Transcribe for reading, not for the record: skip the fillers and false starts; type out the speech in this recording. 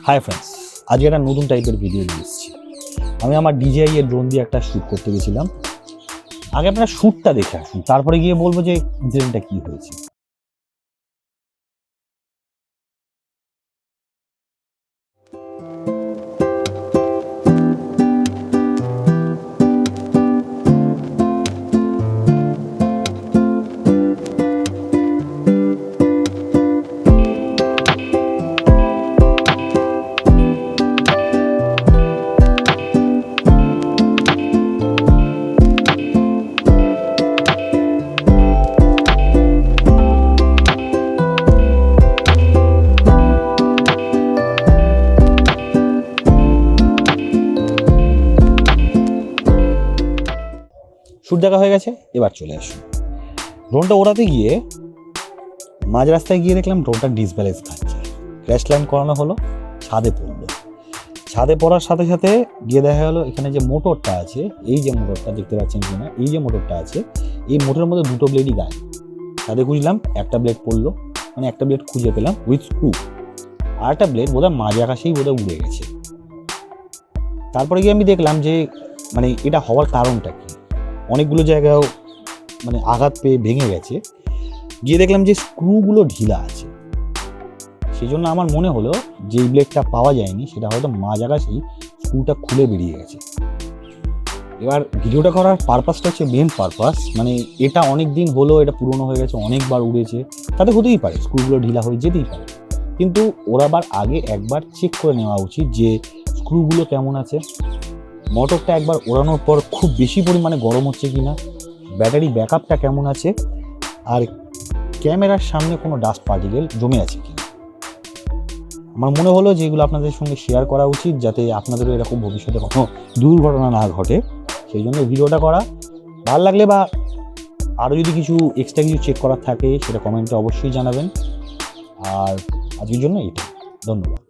Hi friends, আজকে একটা নতুন টাইপের ভিডিও নিয়ে এসেছি। আমি আমার DJI এর ড্রোন দিয়ে একটা শ্যুট করতে গেছিলাম। আগে আপনারা শ্যুটটা দেখে আসুন, তারপরে গিয়ে বলবো যে ইনসিডেন্টটা কী হয়েছে। শ্যুট দেখা হয়ে গেছে, এবার চলে আসুন। ড্রোনটা ওড়াতে গিয়ে মাঝ রাস্তায় গিয়ে দেখলাম ড্রোনটা ডিসব্যালেন্স খাচ্ছে। ক্র্যাশ ল্যান্ড করানো হলো, ছাদে পড়লো। ছাদে পড়ার সাথে সাথে গিয়ে দেখা গেলো এখানে যে মোটরটা আছে, এই যে মোটরটা দেখতে পাচ্ছেন কিনা, এই যে মোটরটা আছে, এই মোটরের মধ্যে দুটো ব্লেডই গায়ে। ছাদে খুঁজলাম, একটা ব্লেড পড়লো, মানে একটা ব্লেড খুঁজে পেলাম উইথ স্ক্রু, আর একটা ব্লেড বোধহয় মাঝ আকাশেই বোধহয় উড়ে গেছে। তারপরে গিয়ে আমি দেখলাম যে মানে এটা হওয়ার কারণটা কি। অনেকগুলো জায়গায়ও মানে আঘাত পেয়ে ভেঙে গেছে। গিয়ে দেখলাম যে স্ক্রুগুলো ঢিলা আছে। সেই জন্য আমার মনে হলো যে এই ব্লেডটা পাওয়া যায়নি, সেটা হয়তো মাঝ আকাশেই স্ক্রুটা খুলে বেরিয়ে গেছে। এবার ভিডিওটা করার পারপাসটা হচ্ছে মেন পারপাস, মানে এটা অনেক দিন হলো, এটা পুরনো হয়ে গেছে, অনেকবার উড়েছে, তাতে হতেই পারে স্ক্রুগুলো ঢিলা হয়ে যেতেই পারে। কিন্তু ওড়াবার আগে একবার চেক করে নেওয়া উচিত যে স্ক্রুগুলো কেমন আছে, মোটরটা একবার ওড়ানোর পর খুব বেশি পরিমাণে গরম হচ্ছে কিনা, ব্যাটারি ব্যাকআপটা কেমন আছে, আর ক্যামেরার সামনে কোনো ডাস্ট পার্টিকেল জমে আছে কি। আমার মনে হলো যে এগুলো আপনাদের সঙ্গে শেয়ার করা উচিত, যাতে আপনাদেরও এরকম ভবিষ্যতে কোনো দুর্ঘটনা না ঘটে। সেই জন্য ভিডিওটা করা। ভালো লাগলে বা আরও যদি কিছু এক্সট্রা কিছু চেক করার থাকে সেটা কমেন্টে অবশ্যই জানাবেন। আর আজকের জন্য এইটাই, ধন্যবাদ।